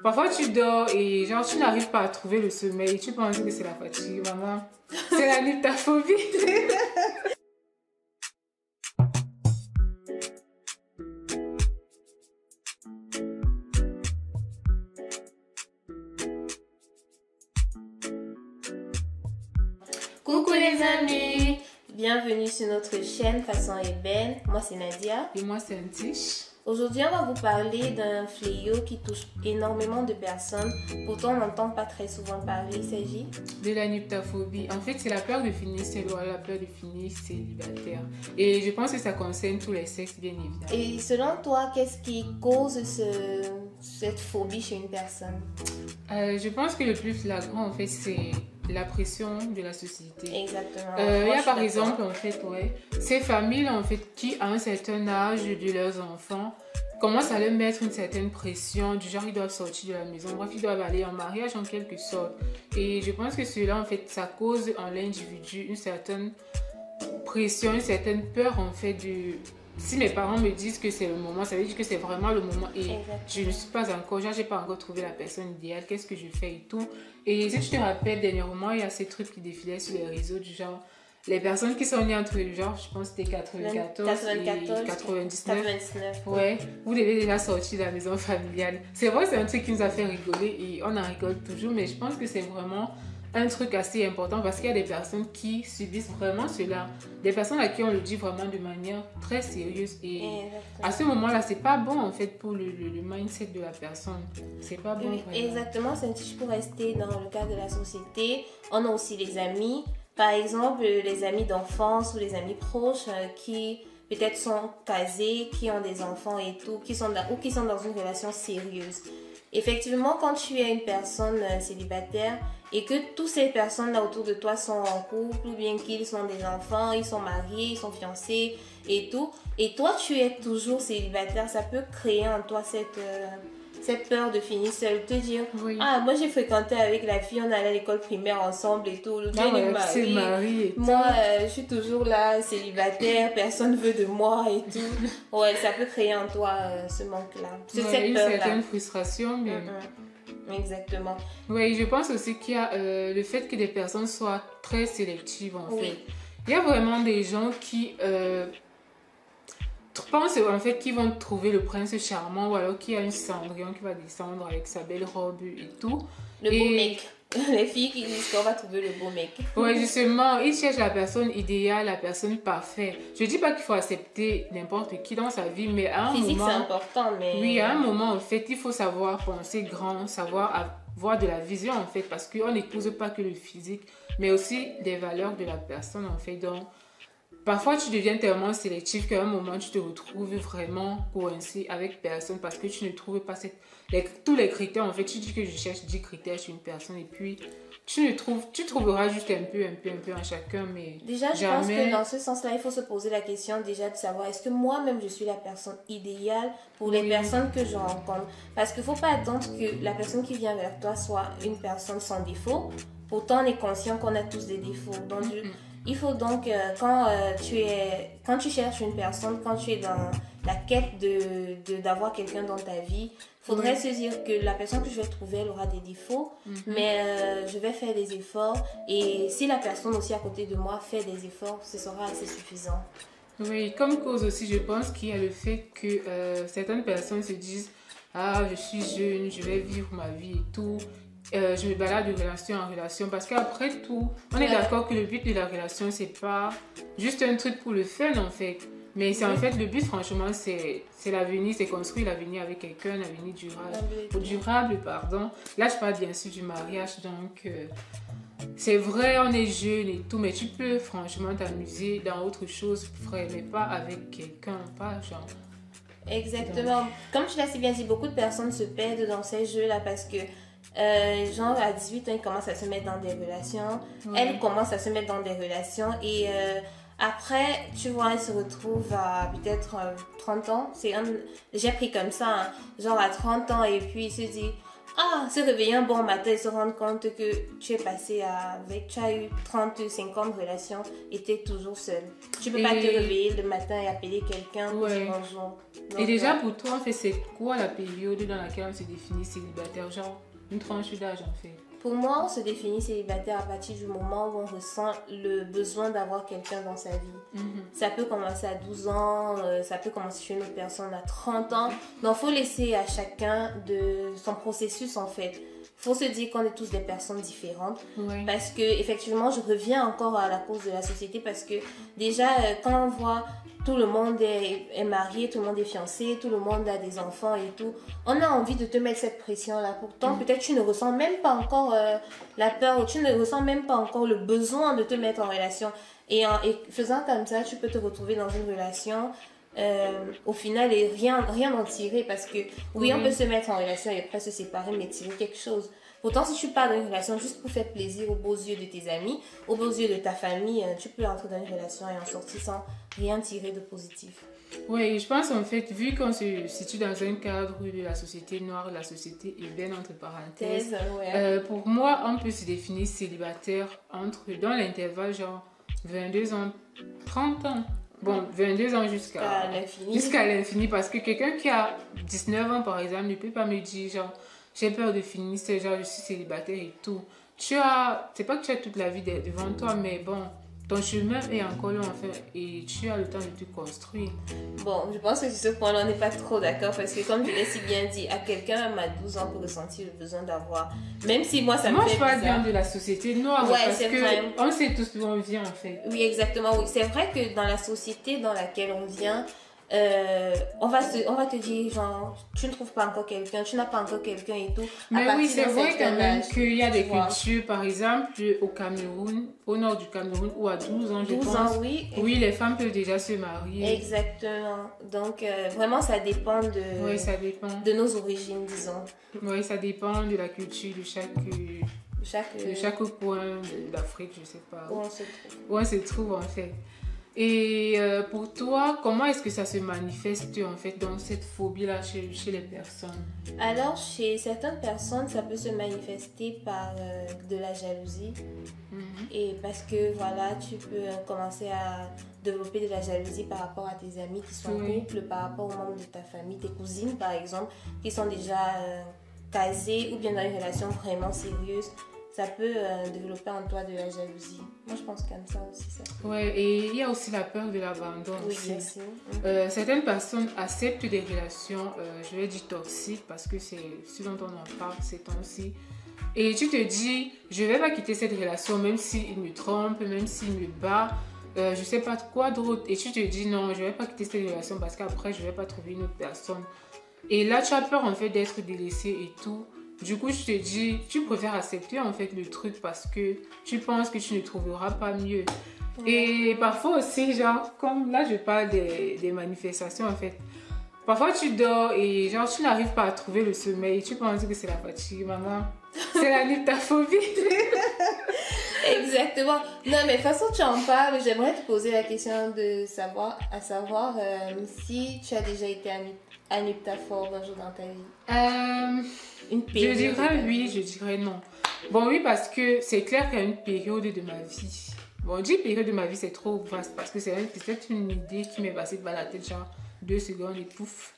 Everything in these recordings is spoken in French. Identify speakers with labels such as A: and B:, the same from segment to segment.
A: Parfois, tu dors et genre, tu n'arrives pas à trouver le sommeil. Tu penses que c'est la fatigue, maman. C'est la nyptophobie.
B: Coucou les amis, bienvenue sur notre chaîne Façon est belle. Moi c'est Nadia.
A: Et moi, c'est un tiche.
B: Aujourd'hui on va vous parler d'un fléau qui touche énormément de personnes. Pourtant on n'entend pas très souvent parler. Il s'agit
A: De la nyptophobie. En fait, c'est la peur de finir seul ou la peur de finir célibataire. Et je pense que ça concerne tous les sexes, bien évidemment.
B: Et selon toi, qu'est-ce qui cause cette phobie chez une personne?
A: Je pense que le plus flagrant, en fait, c'est la pression de la société.
B: Exactement.
A: Il y
B: Moi,
A: a
B: je
A: par
B: suis
A: exemple,
B: d'accord.
A: en fait, ces familles, en fait, qui, à un certain âge de leurs enfants, commencent à leur mettre une certaine pression, du genre, ils doivent sortir de la maison, bref, ils doivent aller en mariage en quelque sorte. Et je pense que cela, en fait, ça cause en l'individu une certaine pression, une certaine peur, en fait, de... Si mes parents me disent que c'est le moment, ça veut dire que c'est vraiment le moment et
B: Exactement.
A: je ne suis pas encore, genre, j'ai pas encore trouvé la personne idéale, qu'est-ce que je fais et tout. Et si tu te rappelles, dernièrement, il y a ces trucs qui défilaient sur les réseaux du genre, les personnes qui sont nées entre le genre, je pense que c'était 94 et 99.
B: 99.
A: Ouais, vous devez déjà sortir de la maison familiale. C'est vrai, c'est un truc qui nous a fait rigoler et on en rigole toujours, mais je pense que c'est vraiment un truc assez important parce qu'il y a des personnes qui subissent vraiment cela. Des personnes à qui on le dit vraiment de manière très sérieuse et
B: Exactement.
A: à ce moment-là, c'est pas bon en fait pour le mindset de la personne. C'est pas bon
B: Oui,
A: vraiment.
B: exactement, c'est un petit pour rester dans le cadre de la société. On a aussi les amis, par exemple les amis d'enfance ou les amis proches qui peut-être sont casés, qui ont des enfants et tout, qui sont dans une relation sérieuse. Effectivement, quand tu es une personne célibataire et que toutes ces personnes-là autour de toi sont en couple ou bien qu'ils sont des enfants, ils sont mariés, ils sont fiancés et tout, et toi tu es toujours célibataire, ça peut créer en toi cette peur de finir seul, te dire
A: Oui.
B: ah moi j'ai fréquenté avec la fille, on allait à l'école primaire ensemble et tout, le
A: Ah ouais,
B: est
A: c'est marié et tout.
B: moi je suis toujours là célibataire, personne veut de moi et tout. Ouais, ça peut créer en toi ce manque-là,
A: Ouais,
B: cette
A: une
B: peur-là.
A: certaine frustration, mais...
B: Exactement.
A: Oui, je pense aussi qu'il y a le fait que des personnes soient très sélectives en
B: Oui.
A: fait. Il y a vraiment des gens qui pensent en fait qu'ils vont trouver le prince charmant ou alors qu'il y a une Cendrillon qui va descendre avec sa belle robe et tout.
B: Le beau
A: Et-
B: mec. Les filles qui disent qu'on va trouver le beau mec.
A: Ouais, justement, ils cherchent la personne idéale, la personne parfaite. Je dis pas qu'il faut accepter n'importe qui dans sa vie, mais à un
B: Physique, c'est
A: moment...
B: important, mais...
A: Oui, à un moment, en fait, il faut savoir penser grand, savoir avoir de la vision, en fait, parce qu'on n'épouse pas que le physique, mais aussi des valeurs de la personne, en fait. Donc, parfois, tu deviens tellement sélectif qu'à un moment, tu te retrouves vraiment coincé avec personne parce que tu ne trouves pas tous les critères. En fait, tu dis que je cherche 10 critères chez une personne et puis tu trouveras juste un peu en chacun, mais
B: Déjà, je pense
A: jamais...
B: que dans ce sens-là, il faut se poser la question déjà de savoir est-ce que moi-même je suis la personne idéale pour les
A: Oui.
B: personnes que je rencontre. Parce qu'il ne faut pas attendre que la personne qui vient vers toi soit une personne sans défaut. Pourtant, on est conscient qu'on a tous des défauts. Donc, il faut donc, quand tu cherches une personne, quand tu es dans la quête d'avoir quelqu'un dans ta vie, faudrait se dire que la personne que je vais trouver, elle aura des défauts, mais je vais faire des efforts. Et si la personne aussi à côté de moi fait des efforts, ce sera assez suffisant.
A: Oui, comme cause aussi, je pense qu'il y a le fait que certaines personnes se disent « Ah, je suis jeune, je vais vivre ma vie et tout. Je me balade de relation en relation. » Parce qu'après tout, on est d'accord que le but de la relation, c'est pas juste un truc pour le fun, en fait. Mais c'est en fait le but, franchement, c'est l'avenir, c'est construire l'avenir avec quelqu'un, un avenir durable, pardon. Là, je parle bien sûr du mariage, donc... c'est vrai, on est jeune et tout, mais tu peux franchement t'amuser dans autre chose, frère, mais pas avec quelqu'un, pas genre.
B: Exactement. Comme tu l'as si bien dit, beaucoup de personnes se perdent dans ces jeux-là parce que, genre, à 18 ans, ils commencent à se mettre dans des relations. Elles commencent à se mettre dans des relations et après, tu vois, elles se retrouvent à peut-être 30 ans. J'ai pris comme ça, hein. Genre à 30 ans et puis ils se disent... se réveiller un bon matin et se rendre compte que tu es passé tu as eu 30, 50 relations et tu es toujours seule. Tu peux pas te réveiller le matin et appeler quelqu'un pour dire bonjour. Donc,
A: et déjà, pour toi, en fait, c'est quoi la période dans laquelle on se définit célibataire? Genre, une tranche d'âge, en fait.
B: Pour moi, on se définit célibataire à partir du moment où on ressent le besoin d'avoir quelqu'un dans sa vie. Ça peut commencer à 12 ans, ça peut commencer chez une autre personne à 30 ans. Donc, il faut laisser à chacun de son processus, en fait. Il faut se dire qu'on est tous des personnes différentes. Parce que, effectivement, je reviens encore à la cause de la société parce que déjà, quand on voit tout le monde est marié, tout le monde est fiancé, tout le monde a des enfants et tout, on a envie de te mettre cette pression-là. Pourtant, peut-être tu ne ressens même pas encore la peur ou tu ne ressens même pas encore le besoin de te mettre en relation. Et faisant comme ça, tu peux te retrouver dans une relation au final et rien en tirer parce que oui, on peut se mettre en relation et après se séparer mais tirer quelque chose. Pourtant, si tu pars dans une relation juste pour faire plaisir aux beaux yeux de tes amis, aux beaux yeux de ta famille, tu peux entrer dans une relation et en sortir sans rien tirer de positif.
A: Oui, je pense en fait, vu qu'on se situe dans un cadre de la société noire, la société urbaine entre parenthèses, pour moi, on peut se définir célibataire dans l'intervalle genre 22 ans, 30 ans. Bon, 22 ans jusqu'à l'infini parce que quelqu'un qui a 19 ans par exemple ne peut pas me dire genre j'ai peur de finir, c'est genre je suis célibataire et tout. C'est pas que tu as toute la vie devant toi, mais bon, ton chemin est encore long en fait et tu as le temps de te construire.
B: Bon, je pense que sur ce point-là, on n'est pas trop d'accord parce que comme je l'ai si bien dit, à quelqu'un même à 12 ans pour ressentir le besoin d'avoir, même si moi ça me fait bizarre.
A: Moi je parle bien de la société noire parce que vrai. On sait tous d'où on vient en fait.
B: Oui, exactement, oui. C'est vrai que dans la société dans laquelle on vient, on va te dire genre tu ne trouves pas encore quelqu'un, tu n'as pas encore quelqu'un et tout.
A: Mais oui, c'est vrai quand même qu'il y a des cultures, par exemple au Cameroun, au nord du Cameroun où à 12 ans je pense,
B: 12 ans, oui.
A: Oui, les femmes peuvent déjà se marier.
B: Exactement. Donc vraiment ça dépend de nos origines, disons.
A: Oui, ça dépend de la culture de chaque coin d'Afrique, je sais pas. Où on se trouve en fait. Et pour toi, comment est-ce que ça se manifeste en fait dans cette phobie-là chez les personnes?
B: Alors, chez certaines personnes, ça peut se manifester par de la jalousie. Et parce que voilà, tu peux commencer à développer de la jalousie par rapport à tes amis qui sont en couple, par rapport aux membres de ta famille, tes cousines par exemple, qui sont déjà casées ou bien dans une relation vraiment sérieuse. Ça peut développer en toi de la jalousie. Moi, je pense comme ça aussi.
A: Ouais, et il y a aussi la peur de l'abandon.
B: Oui, bien sûr.
A: Certaines personnes acceptent des relations, je vais dire toxiques, parce que c'est ce dont on en parle ces temps-ci. Et tu te dis, je ne vais pas quitter cette relation, même s'il me trompe, même s'il me bat, je ne sais pas quoi d'autre. Et tu te dis, non, je ne vais pas quitter cette relation parce qu'après, je ne vais pas trouver une autre personne. Et là, tu as peur en fait d'être délaissé et tout. Du coup, je te dis, tu préfères accepter en fait le truc parce que tu penses que tu ne trouveras pas mieux. Et parfois aussi, genre, comme là, je parle des manifestations en fait. Parfois, tu dors et genre, tu n'arrives pas à trouver le sommeil. Tu penses que c'est la fatigue, maman. C'est la nymptophobie.
B: Exactement. Non, mais de toute façon, tu en parles. J'aimerais te poser la question de savoir si tu as déjà été nymptophobe un jour dans ta vie.
A: Je dirais oui, je dirais non. Bon, oui, parce que c'est clair qu'il y a une période de ma vie. Bon, dire période de ma vie, c'est trop vaste parce que c'est peut-être une idée qui m'est passée par la tête, genre 2 secondes et pouf.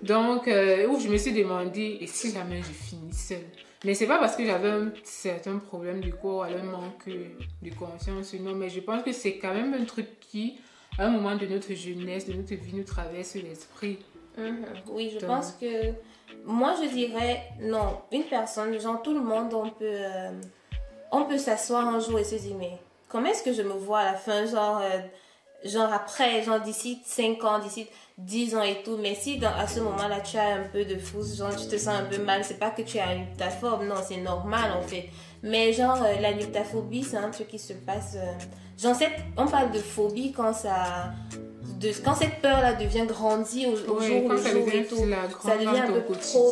A: Donc, où je me suis demandé, et si jamais je finis seule? Mais c'est pas parce que j'avais un certain problème du corps, un manque de confiance, non, mais je pense que c'est quand même un truc qui, à un moment de notre jeunesse, de notre vie, nous traverse l'esprit.
B: Oui, je pense que moi je dirais non. Une personne, genre tout le monde, on peut s'asseoir un jour et se dire mais comment est-ce que je me vois à la fin, genre après, genre d'ici 5 ans, d'ici 10 ans et tout. Mais si à ce moment-là tu as un peu de frousse, genre tu te sens un peu mal, c'est pas que tu as une nymptophobe, non, c'est normal en fait. Mais genre la nymptophobie, c'est un truc qui se passe. On parle de phobie quand ça quand cette peur-là devient grandie au jour le jour et tout, ça devient un peu trop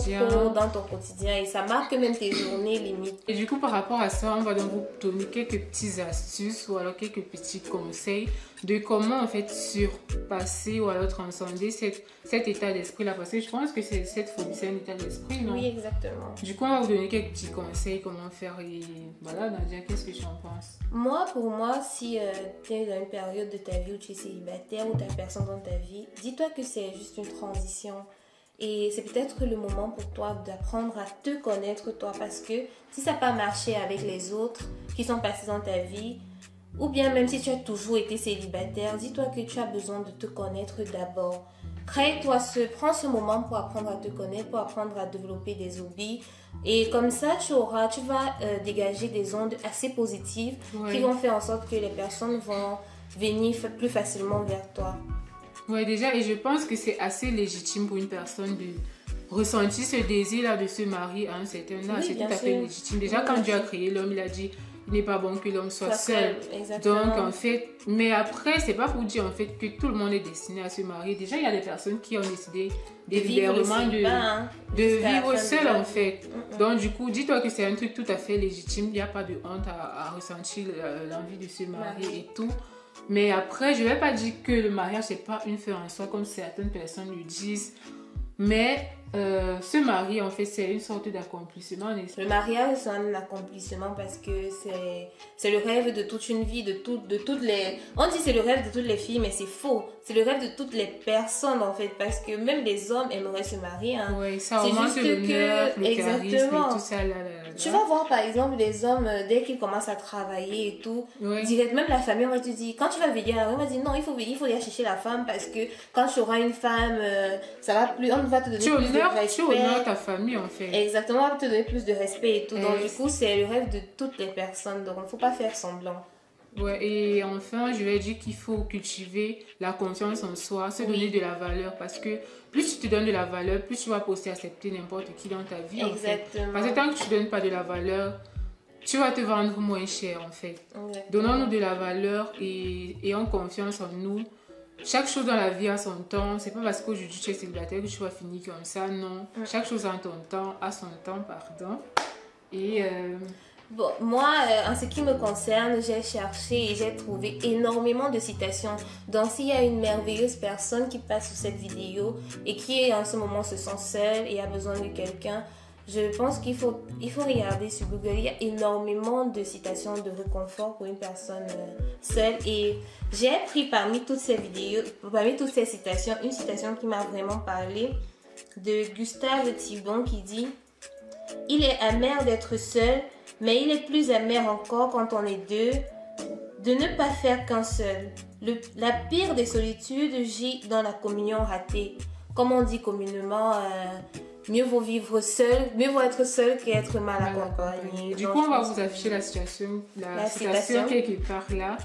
B: dans ton quotidien et ça marque même tes journées limite.
A: Et du coup, par rapport à ça, on va donc vous donner quelques petites astuces ou alors quelques petits conseils de comment en fait surpasser ou alors transcender cet état d'esprit-là. Parce que je pense que cette phobie, c'est un état d'esprit, non?
B: Oui, exactement.
A: Du coup, on va vous donner quelques petits conseils, comment faire. Et voilà, Nadia, qu'est-ce que tu en penses?
B: Pour moi, si tu es dans une période de ta vie où tu es célibataire ou tu n'as personne dans ta vie, dis-toi que c'est juste une transition. Et c'est peut-être le moment pour toi d'apprendre à te connaître toi. Parce que si ça n'a pas marché avec les autres qui sont passés dans ta vie, ou bien même si tu as toujours été célibataire, dis-toi que tu as besoin de te connaître d'abord. Prends ce moment pour apprendre à te connaître, pour apprendre à développer des hobbies. Et comme ça, tu vas dégager des ondes assez positives qui vont faire en sorte que les personnes vont venir plus facilement vers toi.
A: Oui, déjà, et je pense que c'est assez légitime pour une personne de ressentir ce désir-là de se marier à un certain âge. C'est tout à fait légitime. Déjà, quand Dieu a créé l'homme, il a dit il n'est pas bon que l'homme soit seul. Donc, en fait, mais après, c'est pas pour dire en fait que tout le monde est destiné à se marier. Déjà, il y a des personnes qui ont décidé délibérément de vivre seul, en fait. Donc, du coup, dis-toi que c'est un truc tout à fait légitime. Il n'y a pas de honte à ressentir l'envie de se marier et tout. Mais après, je ne vais pas dire que le mariage, c'est pas une fin en soi, comme certaines personnes le disent. Mais se marier, en fait, c'est une sorte d'accomplissement.
B: Le mariage, c'est un accomplissement parce que c'est le rêve de toute une vie, de toutes les... On dit c'est le rêve de toutes les filles, mais c'est faux. C'est le rêve de toutes les personnes, en fait, parce que même les hommes aimeraient se marier. Hein.
A: Oui, ça augmente l'honneur, le charisme et tout ça.
B: Tu vas voir, par exemple, les hommes, dès qu'ils commencent à travailler et tout, direct, même la famille, on va te dire, quand tu vas venir, on va dire, non, il faut aller chercher la femme parce que quand tu auras une femme, ça va plus, on va te donner plus de respect.
A: Tu honores ta famille, en fait.
B: Exactement, on va te donner plus de respect et tout. Donc, du coup, c'est le rêve de toutes les personnes. Donc, il ne faut pas faire semblant.
A: Ouais, et enfin, je vais dire qu'il faut cultiver la confiance en soi, se donner de la valeur, parce que plus tu te donnes de la valeur, plus tu vas pousser à accepter n'importe qui dans ta vie.
B: Exactement.
A: En fait. Parce que tant que tu ne donnes pas de la valeur, tu vas te vendre moins cher, en fait. Donnons-nous de la valeur et ayons confiance en nous. Chaque chose dans la vie a son temps. C'est pas parce qu'aujourd'hui tu es célibataire que tu vas finir comme ça, non. Chaque chose a son temps, pardon. Et
B: bon, moi, en ce qui me concerne, j'ai cherché et j'ai trouvé énormément de citations. Donc, s'il y a une merveilleuse personne qui passe sur cette vidéo et qui en ce moment se sent seule et a besoin de quelqu'un, je pense qu'il faut regarder sur Google. Il y a énormément de citations de réconfort pour une personne seule. Et j'ai pris parmi toutes ces citations, une citation qui m'a vraiment parlé de Gustave Thibon qui dit « Il est amer d'être seul, mais il est plus amer encore quand on est deux, de ne pas faire qu'un seul. La pire des solitudes gît dans la communion ratée. » Comme on dit communément, mieux vaut vivre seul, mieux vaut être seul qu'être mal accompagné.
A: Du coup, on va vous afficher la citation quelque part là.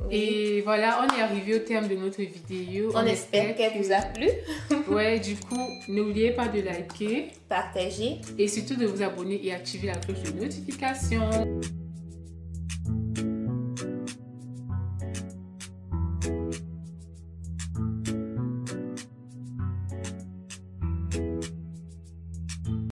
A: Oui. Et voilà, on est arrivé au terme de notre vidéo.
B: On espère qu'elle vous a plu.
A: Ouais, du coup, n'oubliez pas de liker,
B: partager
A: et surtout de vous abonner et activer la cloche de notification.